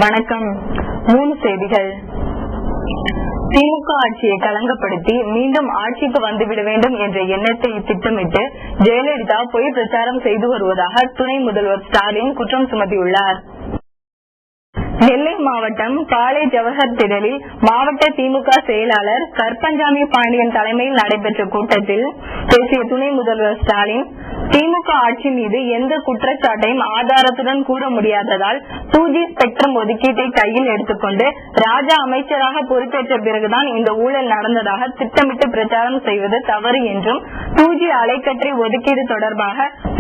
வணக்கம். 3 செய்திகள். திமுக ஆட்சியை களங்கப்படுத்தி மீண்டும் ஆட்சிக்கு வந்துவிட வேண்டும் என்ற எண்ணத்தை திட்டமிட்டு ஜெயலலிதா பொய் பிரச்சாரம் செய்து வருவதாக துணை முதல்வர் ஸ்டாலின் குற்றம் சுமத்தியுள்ளார். நெல்லை மாவட்டம் காலை ஜவஹர் திடலில் மாவட்ட திமுக செயலாளர் கற்பஞ்சாமி பாண்டியன் தலைமையில் நடைபெற்ற கூட்டத்தில் பேசிய துணை முதல்வர் ஸ்டாலின், திமுக ஆட்சி மீது எந்த குற்றச்சாட்டையும் ஆதாரத்துடன் கூற முடியாததால் 2G ஸ்பெக்ட்ரம் ஒதுக்கீட்டை கையில் எடுத்துக்கொண்டு ராஜா அமைச்சராக பொறுப்பேற்ற பிறகுதான் இந்த ஊழல் நடந்ததாக திட்டமிட்டு பிரச்சாரம் செய்வது தவறு என்றும், 2G அலைக்கற்றை ஒதுக்கீடு தொடர்பாக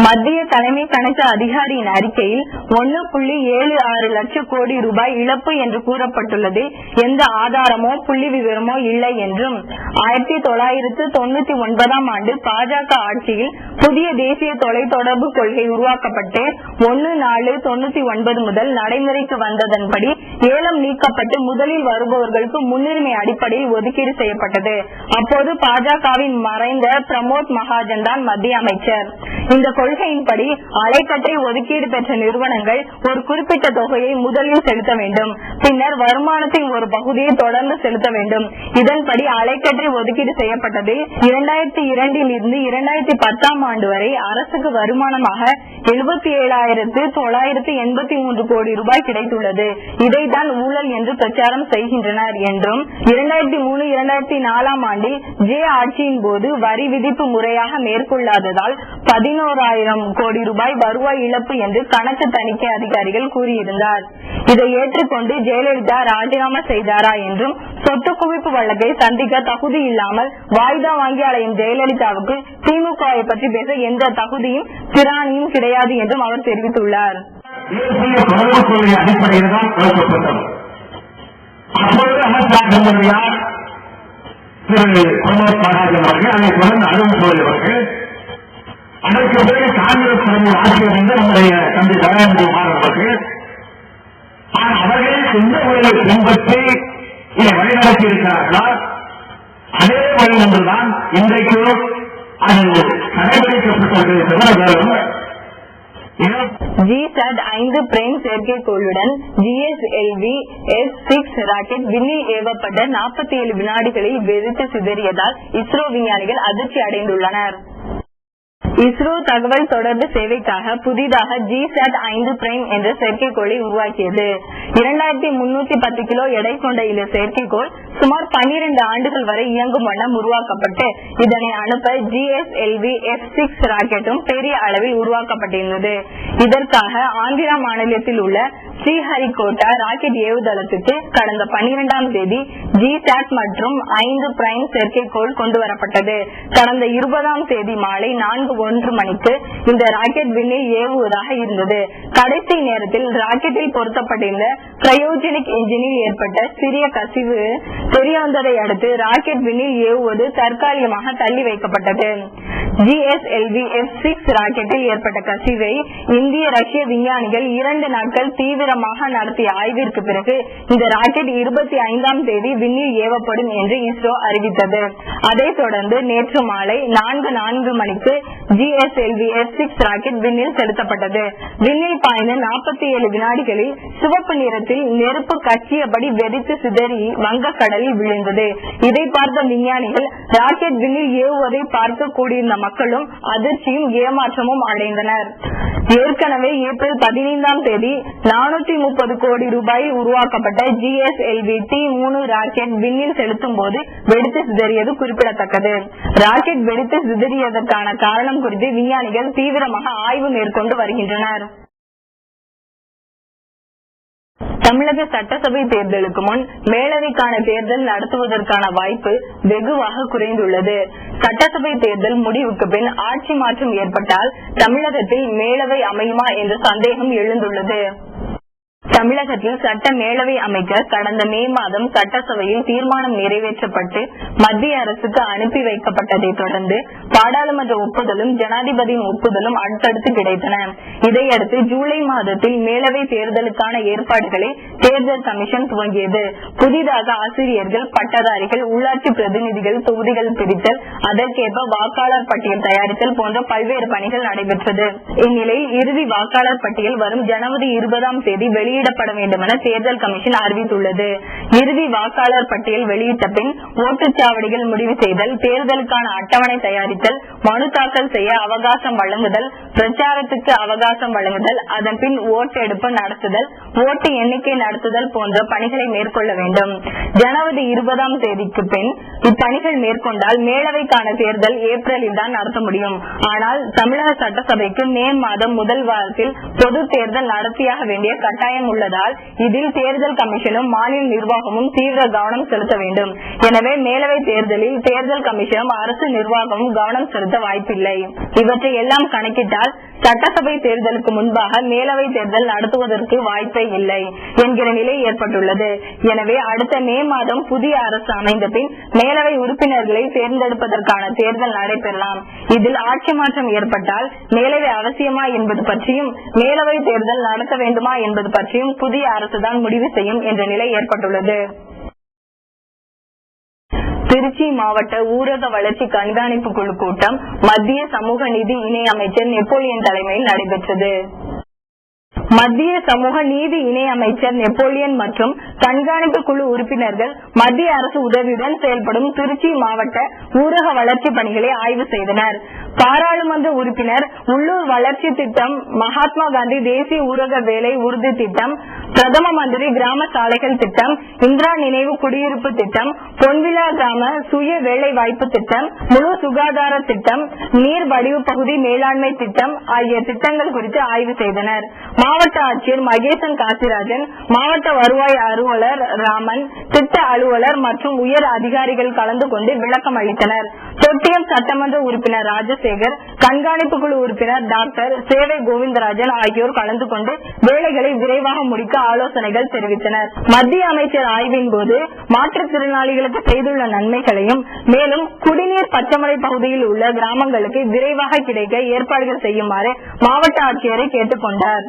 மத்திய தலைமை கணக்கு அதிகாரியின் அறிக்கையில் 1.76 லட்சம் கோடி ரூபாய் இழப்பு என்று கூறப்பட்டுள்ளது எந்த ஆதாரமோ புள்ளி விவரமோ இல்லை என்றும், 1999 ஆண்டு பாஜக ஆட்சியில் புதிய தேசிய தொலைத்தொடர்பு கொள்கை உருவாக்கப்பட்டு 1/4/99 முதல் நடைமுறைக்கு வந்ததன்படி ஏலம் நீக்கப்பட்டு முதலில் வருபவர்களுக்கு முன்னுரிமை அடிப்படையில் ஒதுக்கீடு செய்யப்பட்டது. அப்போது பாஜகவின் மறைந்த பிரமோத் மகாஜன் தான் மத்திய அமைச்சர். இந்த கொள்கையின்படி அலைக்கற்றை ஒதுக்கீடு பெற்ற நிறுவனங்கள் ஒரு குறிப்பிட்ட தொகையை முதலில் செலுத்த வேண்டும், பின்னர் வருமானத்தின் ஒரு பகுதியை தொடர்ந்து செலுத்த வேண்டும். இதன்படி அலைக்கற்றை ஒதுக்கீடு செய்யப்பட்டதில் 2002 இருந்து 2010 ஆண்டு வரை அரசுக்கு வருமானமாக 77,983 கோடி ரூபாய் கிடைத்துள்ளது. இதைத்தான் ஊழல் என்று பிரச்சாரம் செய்கின்றனர் என்றும், 2003-2004 ஆண்டில் ஜே ஆட்சியின் போது வரி விதிப்பு முறையாக மேற்கொள்ளாததால் 11,000 கோடி ரூபாய் வருவாய் இழப்பு என்று கணக்கு தணிக்கை அதிகாரிகள் கூறியிருந்தார். இதை ஏற்றுக்கொண்டு ஜெயலலிதா ராஜினாமா செய்தாரா என்றும், சொத்து குவிப்பு வழக்கை சந்திக்க தகுதி இல்லாமல் வாய்தா வாங்கி அலையும் ஜெயலலிதாவுக்கு திமுகவை பற்றி பேச எந்த தகுதியும் திராணியும் கிடையாது என்றும் அவர் தெரிவித்துள்ளார். அதற்கு பிறகு காங்கிரஸ் தலைவர் ஆட்சியில் இருந்த நம்முடைய தந்தை தயாநிதிமாறன் அவர்கள் அவர்கள் எந்த முறையை பின்பற்றி இதை வழிநடத்தி இருக்கிறார்களா அதே வழி ஒன்றுதான் இன்றைக்கு அது கடைபிடிக்கப்பட்டது தவிர GSAT 5 பிரைம் செயற்கைக்கோளுடன் GSLV F6 ராக்கெட் விண்ணில் ஏவப்பட்ட 47 வினாடிகளில் வெடித்து சிதறியதால் இஸ்ரோ விஞ்ஞானிகள் அதிர்ச்சி அடைந்துள்ளனர். இஸ்ரோ தகவல் தொடர்பு சேவைக்காக புதிதாக GSAT 5 பிரைம் என்ற செயற்கைக்கோளை உருவாக்கியது. 2310 கிலோ எடை கொண்ட இந்த செயற்கைக்கோள் சுமார் 12 ஆண்டுகள் வரை இயங்கும் வண்ணம் உருவாக்கப்பட்டு இதனை அனுப்ப GSLV F6 ராக்கெட்டும் பெரிய அளவில் உருவாக்கப்பட்டிருந்தது. இதற்காக ஆந்திரா மாநிலத்தில் உள்ள ஸ்ரீஹரிகோட்டா ராக்கெட் ஏவுதளத்துக்கு கடந்த 12ஆம் தேதி GSAT மற்றும் 5 பிரைம் செயற்கைக்கோள் கொண்டு வரப்பட்டது. கடந்த 20ஆம் தேதி மாலை 4:01 மணிக்கு இந்த ராக்கெட் விண்ணில் ஏவுவதாக இருந்தது. கடைசி நேரத்தில் ராக்கெட்டில் பொருத்தப்பட்டிருந்த கிரையோஜெனிக் இன்ஜினில் ஏற்பட்ட சிறிய கசிவு தெரிய வந்ததை அடுத்து ராக்கெட் விண்ணில் ஏவுவது தற்காலிகமாக தள்ளி வைக்கப்பட்டது. GSLV F6 ராக்கெட்டில் ஏற்பட்ட கசிவை இந்திய ரஷ்ய விஞ்ஞானிகள் 2 நாட்கள் தீவிரமாக நடத்திய ஆய்விற்கு பிறகு இந்த ராக்கெட் 25ஆம் தேதி விண்ணில் ஏவப்படும் என்று இஸ்ரோ அறிவித்தது. அதைத் தொடர்ந்து நேற்று மாலை 4:04 மணிக்கு GSLV F6 ராக்கெட் விண்ணில் செலுத்தப்பட்டது. விண்ணில் பாய்ந்த 47 வினாடிகளில் சிவப்பு நிறத்தில் நெருப்பு கச்சியபடி வெடித்து சிதறி வங்கக்கடலில் விழுந்தது. இதை பார்த்த விஞ்ஞானிகள் ராக்கெட் விண்ணில் ஏவுவதை பார்க்க கூடியிருந்த மக்களும் அதிர்ச்சியும் ஏமாற்றமும் அடைந்தனர். ஏற்கனவே ஏப்ரல் 15ஆம் தேதி 430 கோடி ரூபாய் உருவாக்கப்பட்ட GSLV T3 ராக்கெட் விண்ணில் செலுத்தும் போது வெடித்து சிதறியது குறிப்பிடத்தக்கது. ராக்கெட் வெடித்து சிதறியதற்கான காரணம் குறித்து விஞ்ஞானிகள் தீவிரமாக ஆய்வு மேற்கொண்டு வருகின்றனர். தமிழக சட்டசபை தேர்தலுக்கு முன் மேலவைக்கான தேர்தல் நடத்துவதற்கான வாய்ப்பு வெகுவாக குறைந்துள்ளது. சட்டசபை தேர்தல் முடிவுக்கு பின் ஆட்சி மாற்றம் ஏற்பட்டால் தமிழகத்தில் மேலவை அமையுமா என்ற சந்தேகம் எழுந்துள்ளது. தமிழகத்தில் சட்ட மேலவை அமைக்க கடந்த மே மாதம் சட்டசபையில் தீர்மானம் நிறைவேற்றப்பட்டு மத்திய அரசுக்கு அனுப்பி வைக்கப்பட்டதை தொடர்ந்து பாராளுமன்ற ஒப்புதலும் ஜனாதிபதியின் ஒப்புதலும் அடுத்தடுத்து கிடைத்தன. இதையடுத்து ஜூலை மாதத்தில் மேலவை தேர்தலுக்கான ஏற்பாடுகளை தேர்தல் கமிஷன் துவங்கியது. புதிதாக ஆசிரியர்கள், பட்டதாரிகள், உள்ளாட்சி பிரதிநிதிகள் தொகுதிகள் பிரித்தல், அதற்கேற்ப வாக்காளர் பட்டியல் தயாரித்தல் போன்ற பல்வேறு பணிகள் நடைபெற்றது. இந்நிலையில் இறுதி வாக்காளர் பட்டியல் வரும் ஜனவரி 20ஆம் தேதி வெளியிட வெளியிடப்பட வேண்டும் என தேர்தல் கமிஷன் அறிவித்துள்ளது. இறுதி வாக்காளர் பட்டியல் வெளியிட்ட பின் ஓட்டுச்சாவடிகள் முடிவு செய்தல், தேர்தலுக்கான அட்டவணை தயாரித்தல், மனு தாக்கல் செய்ய அவகாசம் வழங்குதல், பிரச்சாரத்துக்கு அவகாசம் வழங்குதல், அதன் பின் ஓட்டெடுப்பு நடத்துதல், ஓட்டு எண்ணிக்கை நடத்துதல் போன்ற பணிகளை மேற்கொள்ள வேண்டும். ஜனவரி 20ஆம் தேதிக்கு பின் இப்பணிகள் மேற்கொண்டால் மேலவைக்கான தேர்தல் ஏப்ரலில் தான் நடத்த முடியும். ஆனால் தமிழக சட்டசபைக்கு மே மாதம் முதல் வாரத்தில் பொது தேர்தல் நடத்தியாக வேண்டிய கட்டாயம் உள்ளதால் இதில் தேர்தல் கமிஷனும் மாநில நிர்வாகமும் தீவிர கவனம் செலுத்த வேண்டும். எனவே மேலவை தேர்தலில் தேர்தல் கமிஷனும் அரசு நிர்வாகமும் கவனம் செலுத்த வாய்ப்பில்லை. இவற்றை எல்லாம் கணக்கிட்டால் சட்டசபை தேர்தலுக்கு முன்பாக மேலவை தேர்தல் நடத்துவதற்கு வாய்ப்பே இல்லை என்கிற நிலை ஏற்பட்டுள்ளது. எனவே அடுத்த மே மாதம் புதிய அரசு அமைந்த பின் மேலவை உறுப்பினர்களை தேர்ந்தெடுப்பதற்கான தேர்தல் நடைபெறலாம். இதில் ஆட்சி மாற்றம் ஏற்பட்டால் மேலவை அவசியமா என்பது பற்றியும் மேலவை தேர்தல் நடத்த வேண்டுமா என்பது பற்றியும் புதிய அரசுதான் முடிவு செய்யும் என்ற நிலை ஏற்பட்டுள்ளது. திருச்சி மாவட்ட ஊரக வளர்ச்சி கண்காணிப்பு குழு கூட்டம் மத்திய சமூக நீதி இணை அமைச்சர் நெப்போலியன் தலைமையில் நடைபெற்றது. மத்திய சமூக நீதி இணை அமைச்சர் நெப்போலியன் மற்றும் கண்காணிப்பு குழு உறுப்பினர்கள் மத்திய அரசு உதவியுடன் செயல்படும் திருச்சி மாவட்ட ஊரக வளர்ச்சி பணிகளை ஆய்வு செய்தனர். பாராளுமன்ற உறுப்பினர் உள்ளூர் வளர்ச்சி திட்டம், மகாத்மா காந்தி தேசிய ஊரக வேலை உறுதி திட்டம், பிரதம மந்திரி கிராம சாலைகள் திட்டம், இந்திரா நினைவு குடியிருப்பு திட்டம், பொன்விழா கிராம சுய வேலை வாய்ப்பு திட்டம், முழு சுகாதார திட்டம், நீர் வடிவு பகுதி மேலாண்மை திட்டம் ஆகிய திட்டங்கள் குறித்து ஆய்வு செய்தனர். மாவட்ட ஆட்சியர் மகேசன் காசிராஜன், மாவட்ட வருவாய் அலுவலர் ராமன், திட்ட அலுவலர் மற்றும் உயர் அதிகாரிகள் கலந்து கொண்டு விளக்கம் அளித்தனர். தொட்டியம் சட்டமன்ற உறுப்பினர் ராஜசேகர், கண்காணிப்பு குழு உறுப்பினர் டாக்டர் சேவை கோவிந்தராஜன் ஆகியோர் கலந்து கொண்டு வேலைகளை விரைவாக முடிக்க ஆலோசனைகள் தெரிவித்தனர். மத்திய அமைச்சர் ஆய்வின் போது மாற்றுத்திறனாளிகளுக்கு செய்துள்ள நன்மைகளையும் மேலும் குடிநீர் பச்சைமலை பகுதியில் உள்ள கிராமங்களுக்கு விரைவாக கிடைக்க ஏற்பாடுகள் செய்யுமாறு மாவட்ட ஆட்சியரை கேட்டுக் கொண்டார்.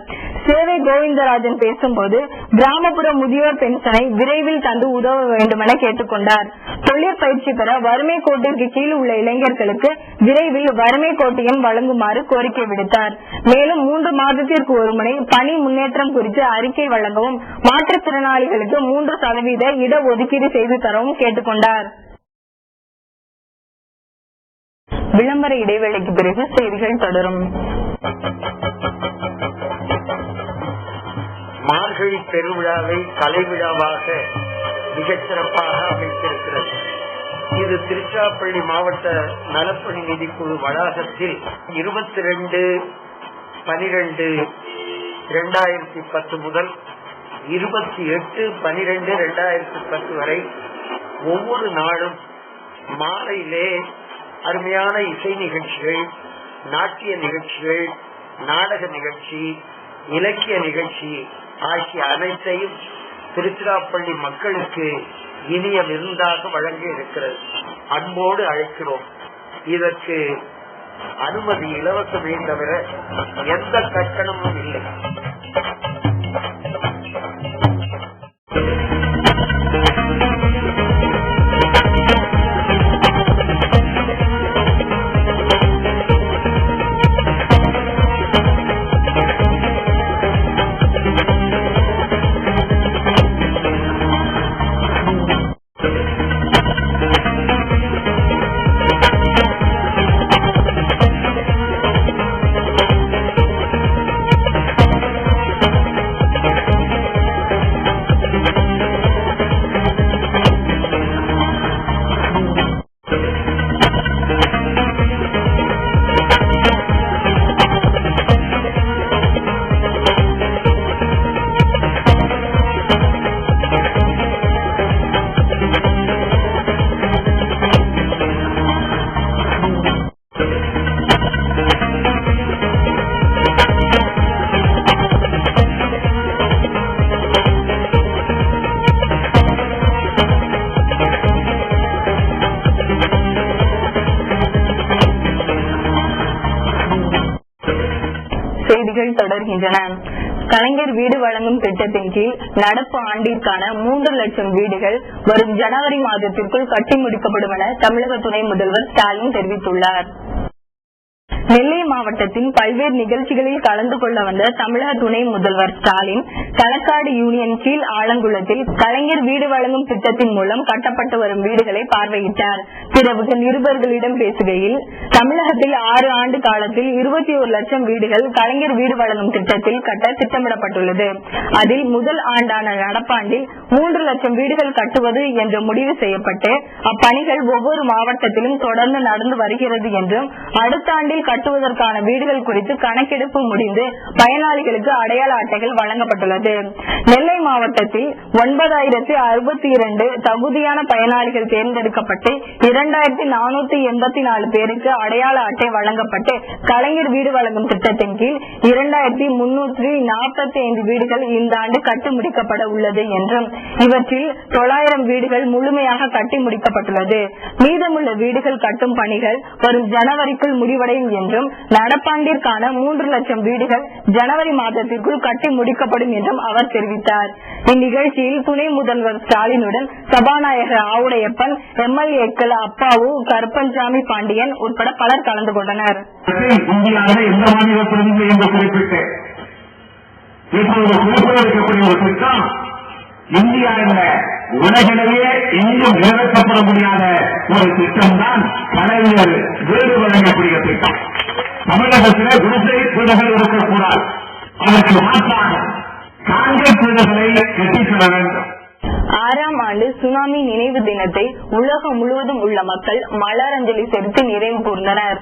சேவை கோவிந்தராஜன் பேசும்போது கிராமப்புற முதியோர் பென்ஷனை விரைவில் தந்து உதவ வேண்டும் என கேட்டுக்கொண்டார். தொழிற்பயிற்சி பெற வறுமை கோட்டிற்கு கீழ் உள்ள இளைஞர்களுக்கு விரைவில் வறுமை கோட்டையும் வழங்குமாறு கோரிக்கை விடுத்தார். மேலும் 3 மாதத்திற்கு ஒருமுறை பணி முன்னேற்றம் குறித்து அறிக்கை வழங்கவும், மாற்றுத்திறனாளிகளுக்கு 3% இடஒதுக்கீடு செய்து தரவும் கேட்டுக்கொண்டார். விளம்பர இடைவேளைக்கு பிறகு செய்திகள் தொடரும். மார்கழி பெருவிழாவை கலை விழாவாக மிகச் சிறப்பாக அமைத்திருக்கிறது. இது திருச்சிராப்பள்ளி மாவட்ட நலப்பணி நிதிக்குழு வளாகத்தில் 22/12/2010 முதல் 28/12/2010 வரை ஒவ்வொரு நாளும் மாலையிலே அருமையான இசை நிகழ்ச்சிகள், நாட்டிய நிகழ்ச்சிகள், நாடக நிகழ்ச்சி, இலக்கிய நிகழ்ச்சி ஆகிய அனைத்தையும் திருச்சிராப்பள்ளி மக்களுக்கு இனிய விருந்தாக வழங்க இருக்கிறது. அன்போடு அழைக்கிறோம். இதற்கு அனுமதி இலவசமே தவிர எந்த கட்டணமும் இல்லை. செய்திகள் தொடர்கின்றன. கலைஞர் வீடு வழங்கும் திட்டத்தின் கீழ் நடப்பு ஆண்டிற்கான 3 லட்சம் வீடுகள் வரும் ஜனவரி மாதத்திற்குள் கட்டி முடிக்கப்படும் என தமிழக துணை முதல்வர் ஸ்டாலின் தெரிவித்துள்ளார். நெல்லை மாவட்டத்தின் பல்வேறு நிகழ்ச்சிகளில் கலந்து கொள்ள வந்த தமிழக துணை முதல்வர் ஸ்டாலின் களக்காடு யூனியன் கீழ் ஆலங்குளத்தில் கலைஞர் வீடு வழங்கும் திட்டத்தின் மூலம் கட்டப்பட்டு வரும் வீடுகளை பார்வையிட்டார். பிறகு நிருபர்களிடம் பேசுகையில், தமிழகத்தில் 6 ஆண்டு காலத்தில் 21 லட்சம் வீடுகள் கலைஞர் வீடு வழங்கும் திட்டத்தில் கட்ட திட்டமிடப்பட்டுள்ளது. அதில் முதல் ஆண்டான நடப்பாண்டில் 3 லட்சம் வீடுகள் கட்டுவது என்ற முடிவு செய்யப்பட்டு அப்பணிகள் ஒவ்வொரு மாவட்டத்திலும் தொடர்ந்து நடந்து வருகிறது என்றும், அடுத்த ஆண்டில் கட்டுவதற்கான வீடுகள் குறித்து கணக்கெடுப்பு முடிந்து பயனாளிகளுக்கு அடையாள அட்டைகள் வழங்கப்பட்டுள்ளது. நெல்லை மாவட்டத்தில் 9062 தகுதியான பயனாளிகள் தேர்ந்தெடுக்கப்பட்டு 2484 பேருக்கு அடையாள அட்டை வழங்கப்பட்டு கலைஞர் வீடு வழங்கும் திட்டத்தின் கீழ் 2345 வீடுகள் இந்த ஆண்டு கட்டி முடிக்கப்பட உள்ளது என்றும், இவற்றில் 900 வீடுகள் முழுமையாக கட்டி முடிக்கப்பட்டுள்ளது. மீதமுள்ள வீடுகள் கட்டும் பணிகள் வரும் ஜனவரிக்குள் முடிவடையும் என்றும், நடப்பாண்டிற்கான 3 லட்சம் வீடுகள் ஜனவரி மாதத்திற்குள் கட்டி முடிக்கப்படும் என்றும் அவர் தெரிவித்தார். இந்நிகழ்ச்சியில் துணை முதல்வர் ஸ்டாலினுடன் சபாநாயகர் ஆவுடையப்பன், எம்எல்ஏக்கள் அப்பாவு, கருப்பஞ்சாமி பாண்டியன் உட்பட பலர் கலந்து கொண்டனர். இந்தியாவில் எந்த மாநிலத்திலும் என்று குறிப்பிட்டு இப்போது குறிப்பிடக்கூடிய ஒரு திட்டம் இந்தியா என்ற உலகிலேயே எங்கும் நிறைவேற்றப்பட முடியாத ஒரு திட்டம் தான் கலைஞர் வீடு வழங்கக்கூடிய திட்டம். தமிழகத்திலே குடிசை வீடுகள் இருக்கக்கூடாது, அதற்கு மாற்றாக காங்கிரஸ் வீடுகளை கட்டித்தர வேண்டும். 6ஆம் ஆண்டு சுனாமி நினைவு தினத்தை உலகம் முழுவதும் உள்ள மக்கள் மலரஞ்சலி செலுத்தி நிறைவு கூர்ந்தனர்.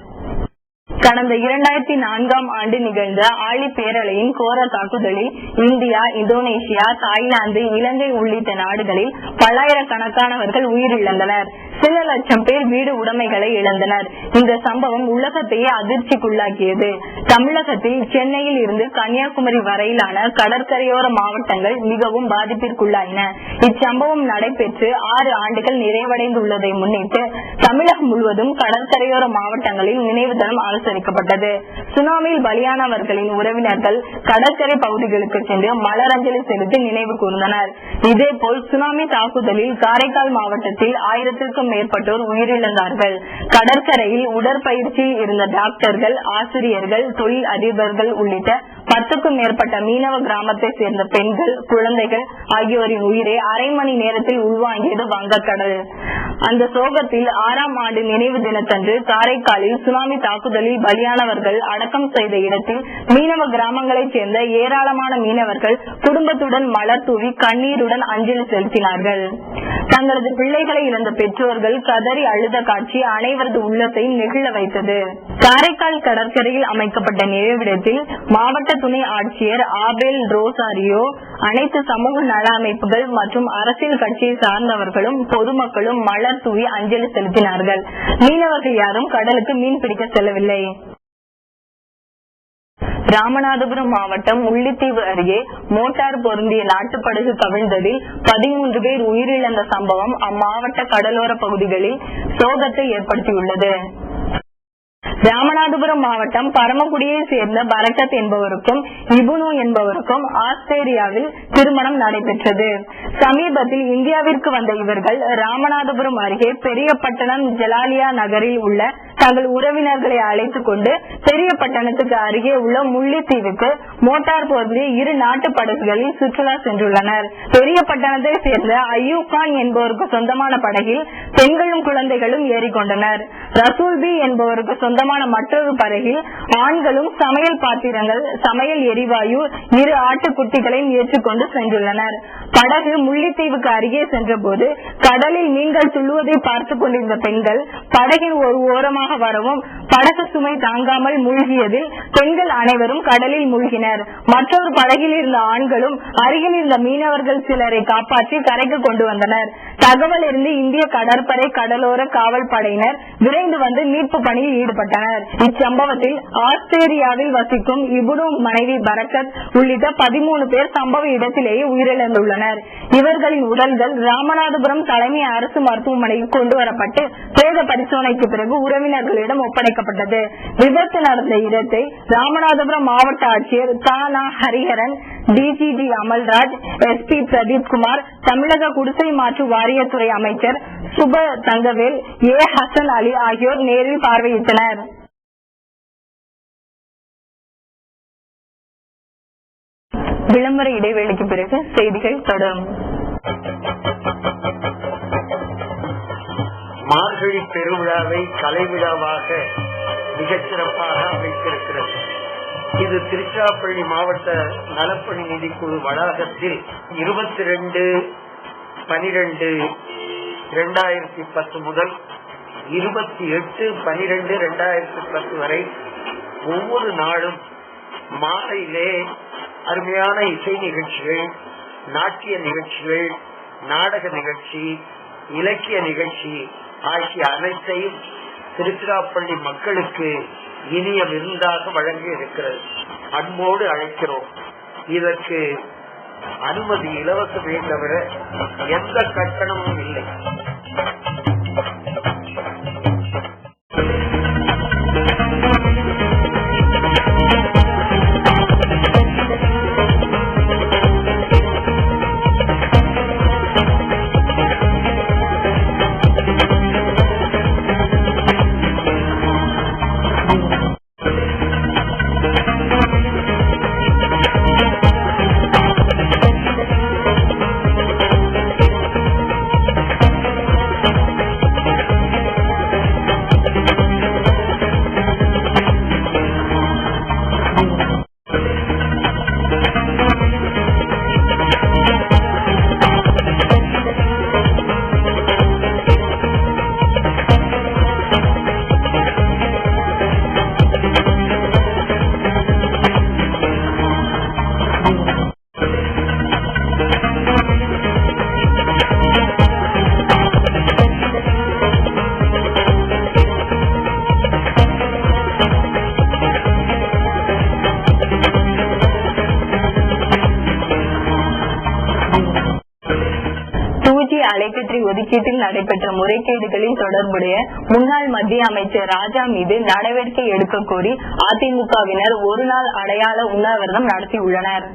கடந்த 2004ஆம் ஆண்டு நிகழ்ந்த ஆழி பேரலையின் கோர தாக்குதலில் இந்தியா, இந்தோனேஷியா, தாய்லாந்து, இலங்கை உள்ளிட்ட நாடுகளில் பல்லாயிரக்கணக்கானவர்கள் உயிரிழந்தனர். சில லட்சம் பேர் வீடு உடைமைகளை இழந்தனர். இந்த சம்பவம் உலகத்தையே அதிர்ச்சிக்குள்ளாக்கியது. தமிழகத்தில் சென்னையில் இருந்து கன்னியாகுமரி வரையிலான கடற்கரையோர மாவட்டங்கள் மிகவும் பாதிப்பிற்குள்ளாயின. இச்சம்பவம் நடைபெற்று 6 ஆண்டுகள் நிறைவடைந்துள்ளதை முன்னிட்டு தமிழகம் முழுவதும் கடற்கரையோர மாவட்டங்களில் நினைவு தினம் அனுசரிக்கப்பட்டது. சுனாமியில் பலியானவர்களின் உறவினர்கள் கடற்கரை பகுதிகளுக்கு சென்று மலரஞ்சலி செலுத்தி நினைவு கூர்ந்தனர். இதேபோல் சுனாமி தாக்குதலில் காரைக்கால் மாவட்டத்தில் 1000க்கும் மேற்பட்டோர் உயிரிழந்தார்கள். கடற்கரையில் உடற்பயிற்சியில் இருந்த டாக்டர்கள், ஆசிரியர்கள், தொழில் அதிபர்கள் உள்ளிட்ட 10க்கும் மேற்பட்ட மீனவ கிராமத்தை சேர்ந்த பெண்கள், குழந்தைகள் ஆகியோரின் உயிரை அரை மணி நேரத்தில் உள்வாங்கியது வங்கக்கடல். அந்த சோகத்தில் 6ஆம் ஆண்டு நினைவு தினத்தன்று காரைக்காலில் சுனாமி தாக்குதலில் பலியானவர்கள் அடக்கம் செய்த இடத்தில் மீனவ கிராமங்களைச் சேர்ந்த ஏராளமான மீனவர்கள் குடும்பத்துடன் மலர் தூவி கண்ணீருடன் அஞ்சலி செலுத்தினார்கள். தங்களது பிள்ளைகளை இழந்த பெற்றோர்கள் கதறி அழுத காட்சி அனைவரது உள்ளத்தையும் நெகிழ வைத்தது. காரைக்கால் கடற்கரையில் அமைக்கப்பட்ட நினைவிடத்தில் மாவட்ட துணை ஆட்சியர் ஆபேல் ரோசாரியோ, அனைத்து சமூக நல அமைப்புகள் மற்றும் அரசியல் கட்சியை சார்ந்தவர்களும் பொதுமக்களும் மலர் தூவி அஞ்சலி செலுத்தினார்கள். மீனவர்கள் யாரும் கடலுக்கு மீன் பிடிக்க செல்லவில்லை. ராமநாதபுரம் மாவட்டம் முள்ளித்தீவு அருகே மோட்டார் பொருந்திய நாட்டுப்படகு கவிழ்ந்ததில் 13 பேர் உயிரிழந்த சம்பவம் அம்மாவட்ட கடலோர பகுதிகளில் சோகத்தை ஏற்படுத்தியுள்ளது. ராமநாதபுரம் மாவட்டம் பரமக்குடியை சேர்ந்த பரக்கத் என்பவருக்கும் இபுனு என்பவருக்கும் ஆஸ்திரேலியாவில் திருமணம் நடைபெற்றது. சமீபத்தில் இந்தியாவிற்கு வந்த இவர்கள் ராமநாதபுரம் அருகே பெரியபட்டணம் ஜலாலியா நகரில் உள்ள தங்கள் உறவினர்களை அழைத்துக் கொண்டு பெரியபட்டணத்துக்கு அருகே உள்ள முள்ளித்தீவுக்கு மோட்டார் பொருந்திய 2 நாட்டு படகுகளில் சுற்றுலா சென்றுள்ளனர். பெரியபட்டணத்தை சேர்ந்த அய்யூப் கான் என்பவருக்கு சொந்தமான படகில் பெண்களும் குழந்தைகளும் ஏறிக்கொண்டனர். ரசூல் பி என்பவருக்கு சொந்தமான மற்றொரு படகில் ஆண்களும் சமையல் பாத்திரங்கள், சமையல் எரிவாயு, 2 ஆட்டுக்குட்டிகளையும் ஏற்றுக்கொண்டு சென்றுள்ளனர். படகு முள்ளித்தீவுக்கு அருகே சென்ற போது கடலில் மீன்கள் துள்ளுவதை பார்த்துக் கொண்டிருந்த பெண்கள் படகின் ஒரு ஓரமாக வரவும் படகு சுமை தாங்காமல் மூழ்கியதில் பெண்கள் அனைவரும் கடலில் மூழ்கினர். மற்றொரு படகில் இருந்த ஆண்களும் அருகில் இருந்த மீனவர்கள் சிலரை காப்பாற்றி கரைக்கு கொண்டு வந்தனர். தகவல் இருந்து இந்திய கடற்படை கடலோர காவல் படையினர் விரைந்து வந்து மீட்பு பணியில் ஈடுபட்டனர். இச்சம்பவத்தில் ஆஸ்திரேலியாவில் வசிக்கும் இபுனு மனைவி பரக்கத் உள்ளிட்ட 13 பேர் சம்பவ இடத்திலேயே உயிரிழந்துள்ளனர். இவர்களின் உடல்கள் ராமநாதபுரம் தலைமை அரசு மருத்துவமனைக்கு கொண்டு வரப்பட்டு பிரேத பரிசோதனைக்கு பிறகு உறவினர்களிடம் ஒப்படைக்கப்பட்டது. விபத்து நடந்த இடத்தை ராமநாதபுரம் மாவட்ட ஆட்சியர் தானா ஹரிஹரன், டிஜிடி அமல்ராஜ், எஸ்பி பிரதீப் குமார், தமிழக குடிசை மாற்று வாரியத்துறை அமைச்சர் சுப தங்கவேல், ஏ ஹசன் அலி ஆகியோர் நேரில் பார்வையிட்டனர். விளம்பர இடைவேளைக்கு பிறகு செய்திகள் தொடரும். மார்கழி பெருவிழாவை கலை விழாவாக மிகச்சிறப்பாக அமைத்திருக்கிறது. இது திருச்சிராப்பள்ளி மாவட்ட நலப்பணி நிதிக்குழு வளாகத்தில் 22/12/2010 முதல் 28/12/2010 வரை ஒவ்வொரு நாளும் மாலையிலே அருமையான இசை நிகழ்ச்சிகள், நாட்டிய நிகழ்ச்சிகள், நாடக நிகழ்ச்சி, இலக்கிய நிகழ்ச்சி ஆகிய அனைத்தையும் திருச்சிராப்பள்ளி மக்களுக்கு இனிய விருந்தாக வழங்கி இருக்கிறது. அன்போடு அழைக்கிறோம். இதற்கு அனுமதி இலவசமே தவிர எந்த கட்டணமும் இல்லை. அலைக்கற்றை ஒதுக்கீட்டில் நடைபெற்ற முறைகேடுகளில் தொடர்புடைய முன்னாள் மத்திய அமைச்சர் ராஜா மீது நடவடிக்கை எடுக்க கோரி அதிமுகவினர் ஒரு நாள் அடையாள உண்ணாவிரதம் நடத்தியுள்ளனர்.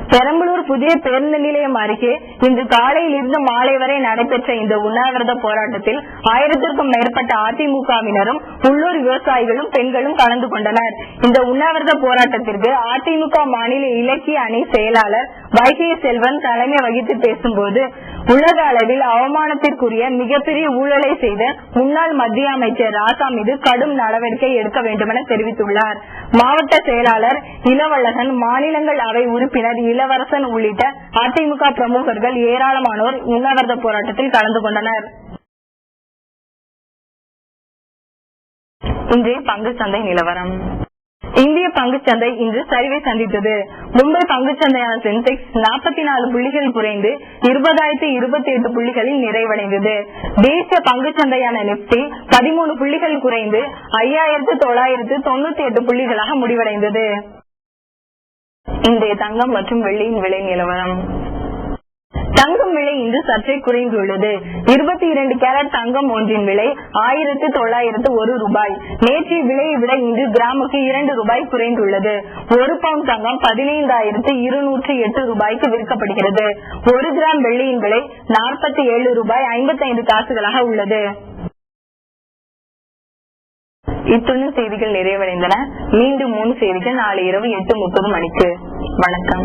பெரம்பலூர் புதிய பேருந்து நிலையம் அருகே இன்று காலையில் இருந்து மாலை வரை நடைபெற்ற இந்த உண்ணாவிரத போராட்டத்தில் 1000க்கும் மேற்பட்ட அதிமுகவினரும் உள்ளூர் விவசாயிகளும் பெண்களும் கலந்து கொண்டனர். இந்த உண்ணாவிரத போராட்டத்திற்கு அதிமுக மாநில இலக்கிய அணி செயலாளர் வைகை செல்வன் தலைமை வகித்து பேசும்போது, உலக அளவில் அவமானத்திற்குரிய மிகப்பெரிய ஊழலை செய்த முன்னாள் மத்திய அமைச்சர் ராசா மீது கடும் நடவடிக்கை எடுக்க வேண்டும் என தெரிவித்துள்ளார். மாவட்ட செயலாளர் இளவழகன், மாநிலங்கள் அவை உறுப்பினர் இளவரசன் உள்ளிட்ட அதிமுக பிரமுகர்கள் ஏராளமானோர் உண்ணாவிரத போராட்டத்தில் கலந்து கொண்டனர். இன்றைய பங்குச்சந்தை நிலவரம். இந்திய பங்குச்சந்தை இன்று சரிவை சந்தித்தது. மும்பை பங்குச்சந்தையான சென்செக்ஸ் 44 புள்ளிகள் குறைந்து 20,028 புள்ளிகளில் நிறைவடைந்தது. தேசிய பங்குச்சந்தையான நிப்டி 13 புள்ளிகள் குறைந்து 5,998 புள்ளிகளாக முடிவடைந்தது. இன்றைய தங்கம் மற்றும் வெள்ளியின் விலை நிலவரம். தங்கம் விலை இன்று சற்றே குறைந்துள்ளது. 22 கேரட் தங்கம் ஒன்றின் விலை 1,901 ரூபாய். நேற்றைய விலையை விட இன்று கிராமுக்கு 2 ரூபாய் குறைந்துள்ளது. 1 பவுண்ட் தங்கம் 15,208 ரூபாய்க்கு விற்கப்படுகிறது. 1 கிராம் வெள்ளியின் விலை 47 ரூபாய் 55 காசுகளாக உள்ளது. இத்துடன் செய்திகள் நிறைவடைந்தன. மீண்டும் 3 செய்திகள் நாளை இரவு 8:30 மணிக்கு. வணக்கம்.